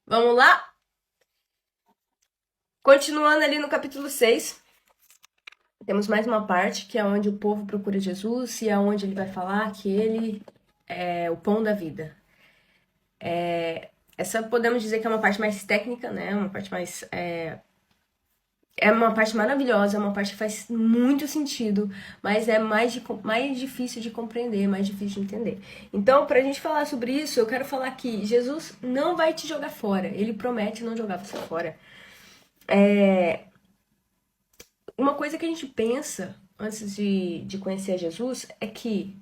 Vamos lá? Continuando ali no capítulo 6, temos mais uma parte que é onde o povo procura Jesus e é onde ele vai falar que ele é o pão da vida. Essa podemos dizer que é uma parte mais técnica, né? Uma parte mais. É uma parte maravilhosa, é uma parte que faz muito sentido, mas é mais difícil de compreender, mais difícil de entender. Então, pra gente falar sobre isso, eu quero falar que Jesus não vai te jogar fora. Ele promete não jogar você fora. Uma coisa que a gente pensa antes de conhecer Jesus é que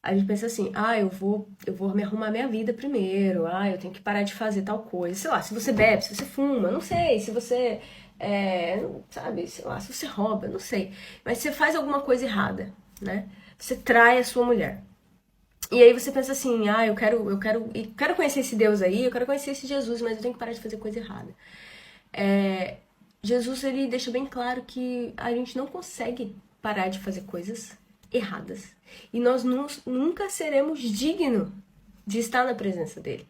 a gente pensa assim, eu vou me arrumar minha vida primeiro, eu tenho que parar de fazer tal coisa. Sei lá, se você bebe, se você fuma, não sei, se você, sabe, sei lá, se você rouba, não sei. Mas você faz alguma coisa errada, né? Você trai a sua mulher. E aí você pensa assim, eu quero conhecer esse Deus aí, eu quero conhecer esse Jesus, mas eu tenho que parar de fazer coisa errada. Jesus ele deixa bem claro que a gente não consegue parar de fazer coisas erradas. E nós nunca seremos dignos de estar na presença dele.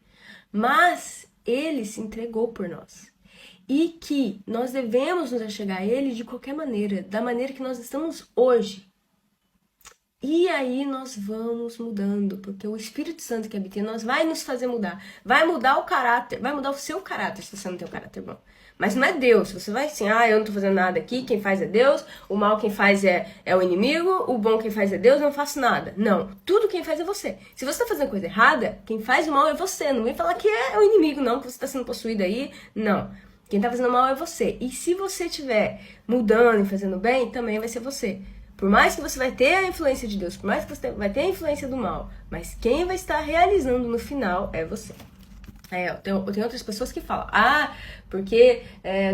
Mas ele se entregou por nós. E que nós devemos nos achegar a ele de qualquer maneira, da maneira que nós estamos hoje. E aí nós vamos mudando, porque o Espírito Santo que habita em nós vai nos fazer mudar. Vai mudar o caráter, vai mudar o seu caráter se você não tem um caráter bom. Mas não é Deus. Você vai assim, eu não tô fazendo nada aqui, quem faz é Deus, o mal quem faz é o inimigo, o bom quem faz é Deus, eu não faço nada. Não, tudo quem faz é você. Se você tá fazendo coisa errada, quem faz o mal é você. Não vem falar que é o inimigo, não, que você tá sendo possuído aí. Não. Quem tá fazendo mal é você. E se você estiver mudando e fazendo bem, também vai ser você. Por mais que você vai ter a influência de Deus, por mais que você vai ter a influência do mal, mas quem vai estar realizando no final é você. Eu tenho outras pessoas que falam, porque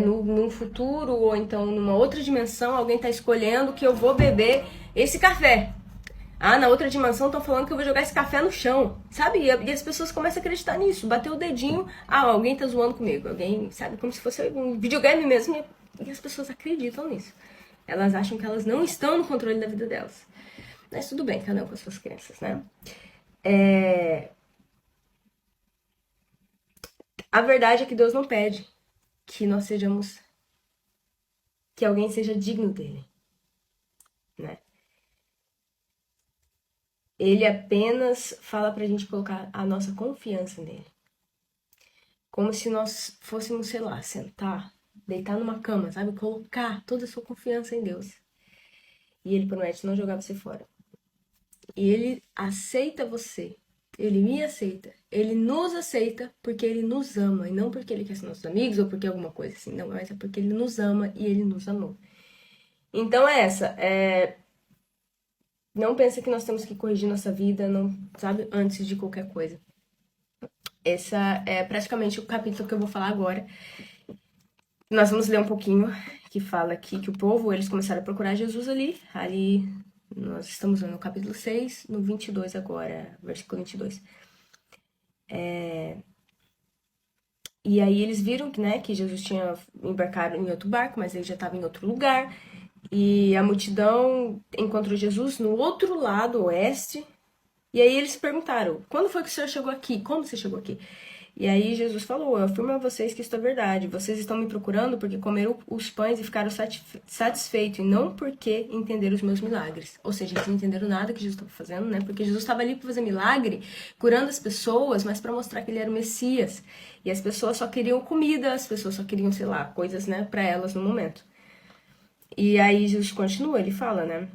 no futuro ou então numa outra dimensão alguém está escolhendo que eu vou beber esse café. Na outra dimensão estão falando que eu vou jogar esse café no chão, sabe? E as pessoas começam a acreditar nisso, bater o dedinho, alguém tá zoando comigo, alguém, sabe? Como se fosse um videogame mesmo, e as pessoas acreditam nisso. Elas acham que elas não estão no controle da vida delas. Mas tudo bem, cada um com as suas crenças, né? A verdade é que Deus não pede que nós sejamos, que alguém seja digno dele, né? Ele apenas fala pra gente colocar a nossa confiança nele. Como se nós fôssemos, sei lá, sentar, deitar numa cama, sabe? Colocar toda a sua confiança em Deus. E ele promete não jogar você fora. E ele aceita você. Ele me aceita. Ele nos aceita porque ele nos ama. E não porque ele quer ser nossos amigos ou porque alguma coisa assim. Não, mas é porque ele nos ama e ele nos amou. Então é essa. Não pensa que nós temos que corrigir nossa vida, não, sabe? Antes de qualquer coisa. Essa é praticamente o capítulo que eu vou falar agora. Nós vamos ler um pouquinho, que fala aqui que o povo, eles começaram a procurar Jesus ali nós estamos no capítulo 6, no 22 agora, versículo 22. E aí eles viram que, né, que Jesus tinha embarcado em outro barco, mas ele já estava em outro lugar. E a multidão encontrou Jesus no outro lado, oeste. E aí eles perguntaram, quando foi que o senhor chegou aqui? Como você chegou aqui? E aí Jesus falou, eu afirmo a vocês que isto é verdade. Vocês estão me procurando porque comeram os pães e ficaram satisfeitos, e não porque entenderam os meus milagres. Ou seja, eles não entenderam nada que Jesus estava fazendo, né? Porque Jesus estava ali para fazer milagre, curando as pessoas, mas para mostrar que ele era o Messias. E as pessoas só queriam comida, as pessoas só queriam, sei lá, coisas, né, para elas no momento. E aí Jesus continua, ele fala, né?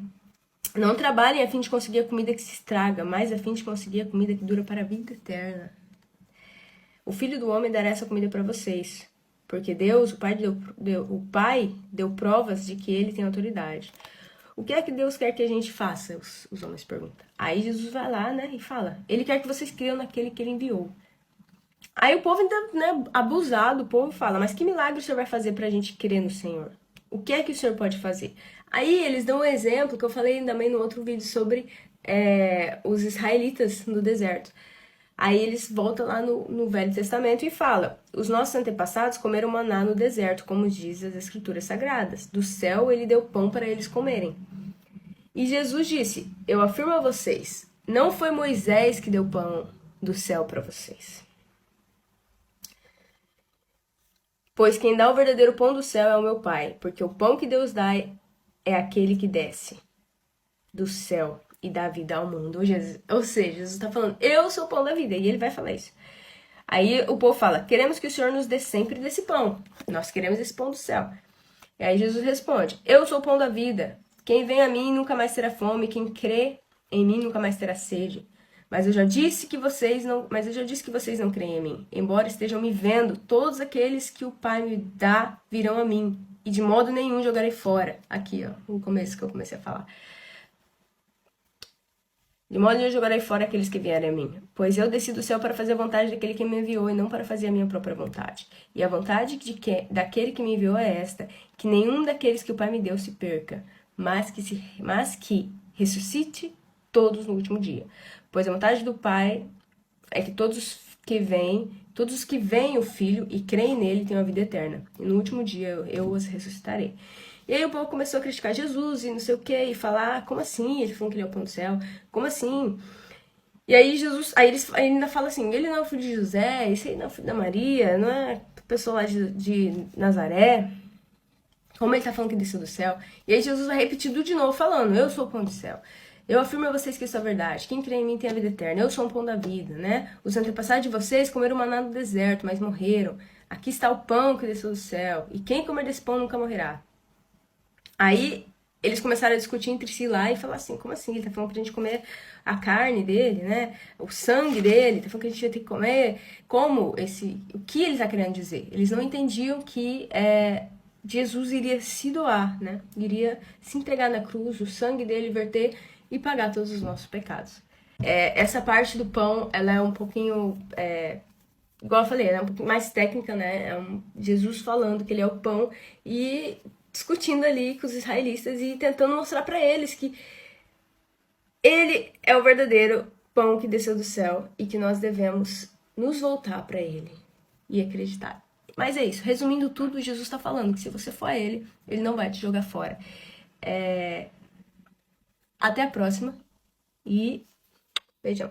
Não trabalhem a fim de conseguir a comida que se estraga, mas a fim de conseguir a comida que dura para a vida eterna. O Filho do Homem dará essa comida para vocês, porque Deus, o Pai, deu provas de que ele tem autoridade. O que é que Deus quer que a gente faça? Os homens perguntam. Aí Jesus vai lá, né, e fala: Ele quer que vocês creiam naquele que ele enviou. Aí o povo ainda, né, abusado, o povo fala: Mas que milagre o Senhor vai fazer pra gente crer no Senhor? O que é que o Senhor pode fazer? Aí eles dão um exemplo que eu falei também no outro vídeo sobre os israelitas no deserto. Aí eles voltam lá no Velho Testamento e falam: os nossos antepassados comeram maná no deserto, como diz as Escrituras Sagradas. Do céu ele deu pão para eles comerem. E Jesus disse: eu afirmo a vocês, não foi Moisés que deu pão do céu para vocês. Pois quem dá o verdadeiro pão do céu é o meu Pai, porque o pão que Deus dá é aquele que desce do céu e dá vida ao mundo. Ou seja, Jesus está falando, eu sou o pão da vida, e ele vai falar isso. Aí o povo fala, queremos que o Senhor nos dê sempre desse pão. Nós queremos esse pão do céu. E aí Jesus responde, eu sou o pão da vida. Quem vem a mim nunca mais terá fome, quem crê em mim nunca mais terá sede. Mas eu já disse que vocês não creem em mim. Embora estejam me vendo, todos aqueles que o Pai me dá virão a mim, e de modo nenhum jogarei fora. Aqui, ó, no começo que eu comecei a falar. De modo nenhum jogarei fora aqueles que vierem a mim, pois eu desci do céu para fazer a vontade daquele que me enviou e não para fazer a minha própria vontade. E a vontade daquele que me enviou é esta, que nenhum daqueles que o Pai me deu se perca, mas que ressuscite todos no último dia. Pois a vontade do Pai é que todos os que veem o Filho e creem nele tenham a vida eterna. E no último dia eu os ressuscitarei. E aí o povo começou a criticar Jesus e não sei o que, e falar, como assim? Ele falou que ele é o pão do céu, como assim? E aí Jesus, aí eles ainda falam assim, ele não é o filho de José, esse aí não é o filho da Maria, não é pessoa lá de Nazaré. Como ele tá falando que desceu do céu? E aí Jesus vai repetir tudo de novo, falando, eu sou o pão do céu. Eu afirmo a vocês que isso é verdade. Quem crê em mim tem a vida eterna. Eu sou o pão da vida, né? Os antepassados de vocês comeram maná no deserto, mas morreram. Aqui está o pão que desceu do céu. E quem comer desse pão nunca morrerá. Aí eles começaram a discutir entre si lá e falar assim, como assim? Ele tá falando pra gente comer a carne dele, né? O sangue dele, tá falando que a gente vai ter que comer. O que ele tá querendo dizer? Eles não entendiam que Jesus iria se doar, né? Iria se entregar na cruz, o sangue dele verter e pagar todos os nossos pecados. Essa parte do pão, ela é um pouquinho, igual eu falei, ela é um pouquinho mais técnica, né? Jesus falando que ele é o pão e discutindo ali com os israelitas e tentando mostrar para eles que ele é o verdadeiro pão que desceu do céu e que nós devemos nos voltar para ele e acreditar. Mas é isso, resumindo tudo, Jesus está falando que se você for a ele, ele não vai te jogar fora. Até a próxima e beijão.